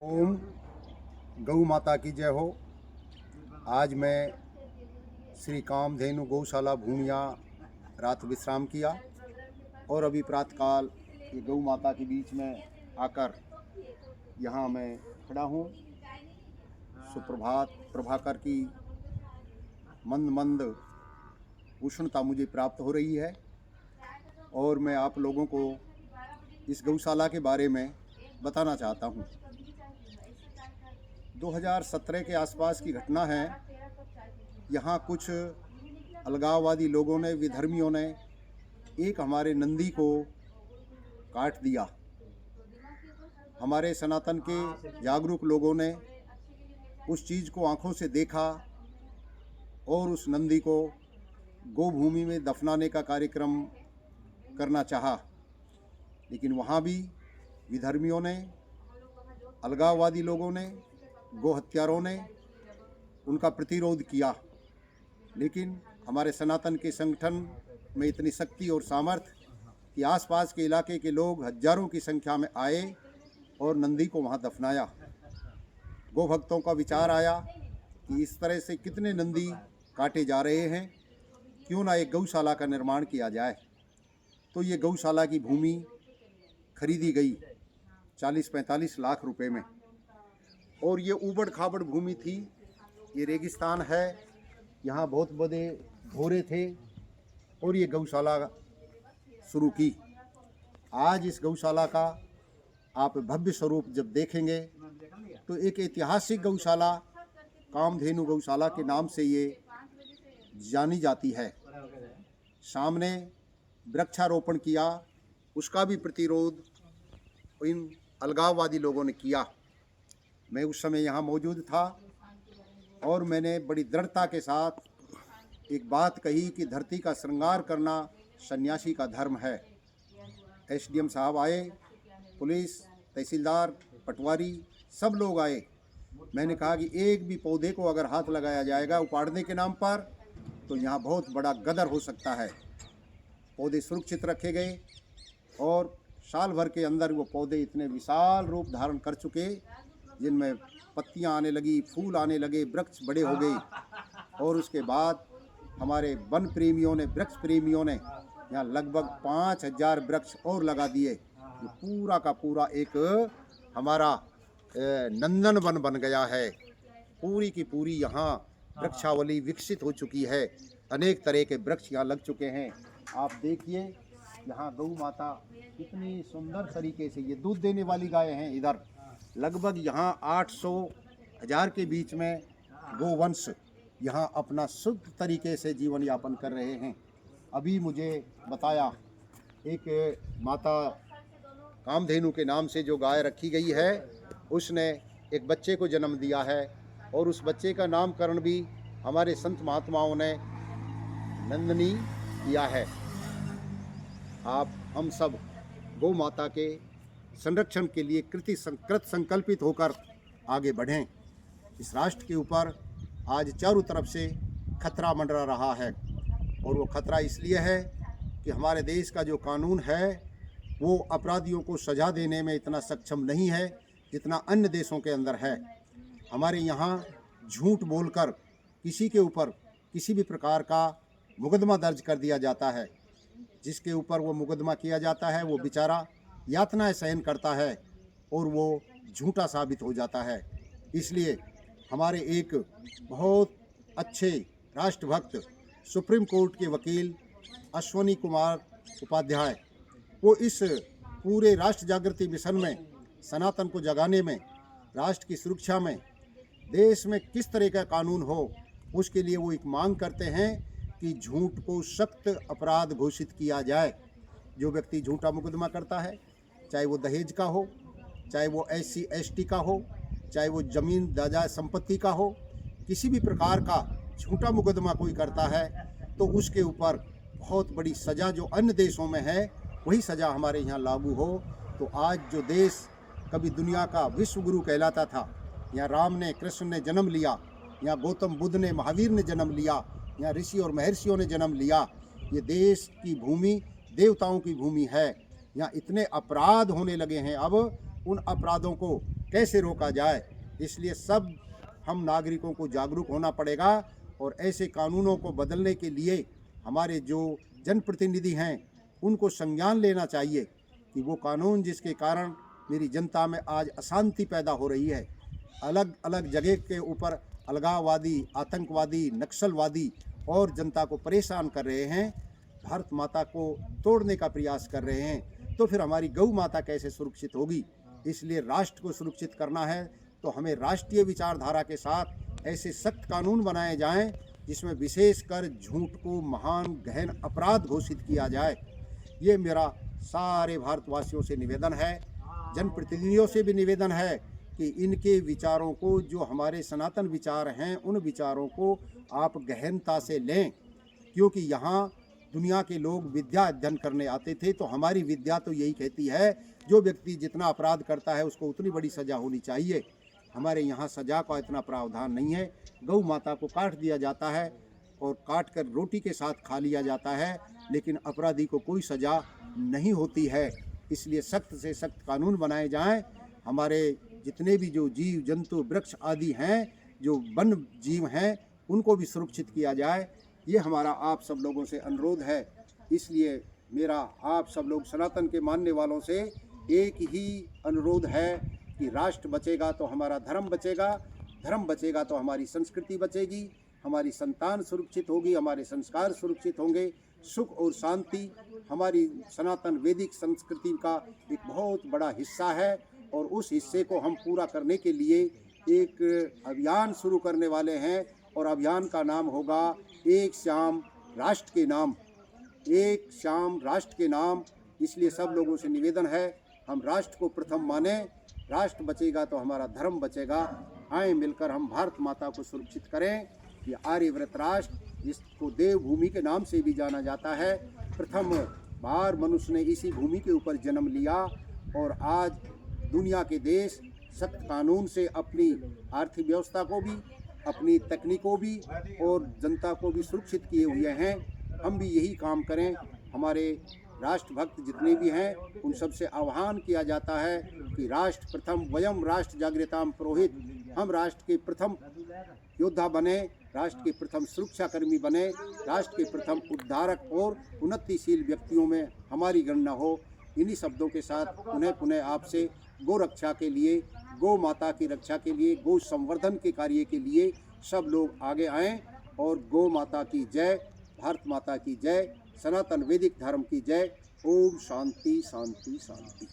ओम गौ माता की जय हो। आज मैं श्री कामधेनु गौशाला भूमिया रात विश्राम किया और अभी प्रातःकाल ये गौ माता के बीच में आकर यहाँ मैं खड़ा हूँ। सुप्रभात प्रभाकर की मंद मंद उष्णता मुझे प्राप्त हो रही है और मैं आप लोगों को इस गौशाला के बारे में बताना चाहता हूँ। 2017 के आसपास की घटना है। यहाँ कुछ अलगाववादी लोगों ने, विधर्मियों ने एक हमारे नंदी को काट दिया। हमारे सनातन के जागरूक लोगों ने उस चीज़ को आंखों से देखा और उस नंदी को गोभूमि में दफनाने का कार्यक्रम करना चाहा, लेकिन वहाँ भी विधर्मियों ने, अलगाववादी लोगों ने, गो हत्यारों ने उनका प्रतिरोध किया। लेकिन हमारे सनातन के संगठन में इतनी शक्ति और सामर्थ्य कि आसपास के इलाके के लोग हजारों की संख्या में आए और नंदी को वहाँ दफनाया। गो भक्तों का विचार आया कि इस तरह से कितने नंदी काटे जा रहे हैं, क्यों ना एक गौशाला का निर्माण किया जाए। तो ये गौशाला की भूमि खरीदी गई 40-45 लाख रुपए में, और ये ऊबड़ खाबड़ भूमि थी। ये रेगिस्तान है, यहाँ बहुत बड़े भोरे थे और ये गौशाला शुरू की। आज इस गौशाला का आप भव्य स्वरूप जब देखेंगे तो एक ऐतिहासिक गौशाला कामधेनु गौशाला के नाम से ये जानी जाती है। सामने वृक्षारोपण किया, उसका भी प्रतिरोध इन अलगाववादी लोगों ने किया। मैं उस समय यहाँ मौजूद था और मैंने बड़ी दृढ़ता के साथ एक बात कही कि धरती का श्रृंगार करना सन्यासी का धर्म है। एसडीएम साहब आए, पुलिस, तहसीलदार, पटवारी सब लोग आए। मैंने कहा कि एक भी पौधे को अगर हाथ लगाया जाएगा उपाड़ने के नाम पर तो यहाँ बहुत बड़ा गदर हो सकता है। पौधे सुरक्षित रखे गए और साल भर के अंदर वो पौधे इतने विशाल रूप धारण कर चुके, जिनमें पत्तियां आने लगी, फूल आने लगे, वृक्ष बड़े हो गए। और उसके बाद हमारे वन प्रेमियों ने, वृक्ष प्रेमियों ने यहाँ लगभग 5000 वृक्ष और लगा दिए। ये पूरा का पूरा एक हमारा नंदन वन बन गया है। पूरी की पूरी यहाँ वृक्षावली विकसित हो चुकी है। अनेक तरह के वृक्ष यहाँ लग चुके हैं। आप देखिए यहाँ गौ माता कितनी सुंदर तरीके से, ये दूध देने वाली गाय हैं। इधर लगभग यहाँ 800-1000 के बीच में गोवंश यहाँ अपना शुद्ध तरीके से जीवन यापन कर रहे हैं। अभी मुझे बताया एक माता कामधेनु के नाम से जो गाय रखी गई है, उसने एक बच्चे को जन्म दिया है और उस बच्चे का नामकरण भी हमारे संत महात्माओं ने नंदनी किया है। आप हम सब गौ माता के संरक्षण के लिए कृत संकल्पित होकर आगे बढ़ें। इस राष्ट्र के ऊपर आज चारों तरफ से खतरा मंडरा रहा है, और वो खतरा इसलिए है कि हमारे देश का जो कानून है वो अपराधियों को सजा देने में इतना सक्षम नहीं है जितना अन्य देशों के अंदर है। हमारे यहाँ झूठ बोलकर किसी के ऊपर किसी भी प्रकार का मुकदमा दर्ज कर दिया जाता है। जिसके ऊपर वो मुकदमा किया जाता है वो बेचारा यातनाएं सहन करता है और वो झूठा साबित हो जाता है। इसलिए हमारे एक बहुत अच्छे राष्ट्रभक्त सुप्रीम कोर्ट के वकील अश्वनी कुमार उपाध्याय, वो इस पूरे राष्ट्र जागृति मिशन में, सनातन को जगाने में, राष्ट्र की सुरक्षा में, देश में किस तरह का कानून हो, उसके लिए वो एक मांग करते हैं कि झूठ को सख्त अपराध घोषित किया जाए। जो व्यक्ति झूठा मुकदमा करता है, चाहे वो दहेज का हो, चाहे वो SC ST का हो, चाहे वो जमीन जायदाद संपत्ति का हो, किसी भी प्रकार का झूठा मुकदमा कोई करता है तो उसके ऊपर बहुत बड़ी सज़ा जो अन्य देशों में है वही सज़ा हमारे यहाँ लागू हो। तो आज जो देश कभी दुनिया का विश्व गुरु कहलाता था, यहाँ राम ने, कृष्ण ने जन्म लिया, यहाँ गौतम बुद्ध ने, महावीर ने जन्म लिया, यहाँ ऋषि और महर्षियों ने जन्म लिया। ये देश की भूमि देवताओं की भूमि है। यहाँ इतने अपराध होने लगे हैं, अब उन अपराधों को कैसे रोका जाए। इसलिए सब हम नागरिकों को जागरूक होना पड़ेगा और ऐसे कानूनों को बदलने के लिए हमारे जो जनप्रतिनिधि हैं उनको संज्ञान लेना चाहिए कि वो कानून जिसके कारण मेरी जनता में आज अशांति पैदा हो रही है, अलग अलग जगह के ऊपर अलगाववादी, आतंकवादी, नक्सलवादी और जनता को परेशान कर रहे हैं, भारत माता को तोड़ने का प्रयास कर रहे हैं, तो फिर हमारी गौ माता कैसे सुरक्षित होगी। इसलिए राष्ट्र को सुरक्षित करना है तो हमें राष्ट्रीय विचारधारा के साथ ऐसे सख्त कानून बनाए जाएं जिसमें विशेषकर झूठ को महान गहन अपराध घोषित किया जाए। ये मेरा सारे भारतवासियों से निवेदन है, जनप्रतिनिधियों से भी निवेदन है कि इनके विचारों को, जो हमारे सनातन विचार हैं, उन विचारों को आप गहनता से लें, क्योंकि यहाँ दुनिया के लोग विद्या अध्ययन करने आते थे, तो हमारी विद्या तो यही कहती है जो व्यक्ति जितना अपराध करता है उसको उतनी बड़ी सज़ा होनी चाहिए। हमारे यहाँ सज़ा का इतना प्रावधान नहीं है। गौ माता को काट दिया जाता है और काट कर रोटी के साथ खा लिया जाता है, लेकिन अपराधी को कोई सज़ा नहीं होती है। इसलिए सख्त से सख्त कानून बनाए जाएं। हमारे जितने भी जो जीव जंतु वृक्ष आदि हैं, जो वन जीव हैं, उनको भी सुरक्षित किया जाए। ये हमारा आप सब लोगों से अनुरोध है। इसलिए मेरा आप सब लोग सनातन के मानने वालों से एक ही अनुरोध है कि राष्ट्र बचेगा तो हमारा धर्म बचेगा, धर्म बचेगा तो हमारी संस्कृति बचेगी, हमारी संतान सुरक्षित होगी, हमारे संस्कार सुरक्षित होंगे, सुख और शांति हमारी सनातन वैदिक संस्कृति का एक बहुत बड़ा हिस्सा है। और उस हिस्से को हम पूरा करने के लिए एक अभियान शुरू करने वाले हैं और अभियान का नाम होगा एक शाम राष्ट्र के नाम। एक शाम राष्ट्र के नाम। इसलिए सब लोगों से निवेदन है, हम राष्ट्र को प्रथम माने। राष्ट्र बचेगा तो हमारा धर्म बचेगा। आए मिलकर हम भारत माता को सुरक्षित करें। ये आर्यव्रत राष्ट्र, जिसको देवभूमि के नाम से भी जाना जाता है, प्रथम बार मनुष्य ने इसी भूमि के ऊपर जन्म लिया और आज दुनिया के देश सख्त कानून से अपनी आर्थिक व्यवस्था को भी, अपनी तकनीकों भी और जनता को भी सुरक्षित किए हुए हैं। हम भी यही काम करें। हमारे राष्ट्रभक्त जितने भी हैं उन सबसे आह्वान किया जाता है कि राष्ट्र प्रथम, वयम राष्ट्र जागृताम पुरोहित। हम राष्ट्र के प्रथम योद्धा बने, राष्ट्र के प्रथम सुरक्षाकर्मी बने, राष्ट्र के प्रथम उद्धारक और उन्नतिशील व्यक्तियों में हमारी गणना हो। इन्हीं शब्दों के साथ पुनः पुनः आपसे गौ रक्षा के लिए, गौ माता की रक्षा के लिए, गौ संवर्धन के कार्य के लिए सब लोग आगे आएं। और गौ माता की जय, भारत माता की जय, सनातन वैदिक धर्म की जय। ओम शांति शांति शांति।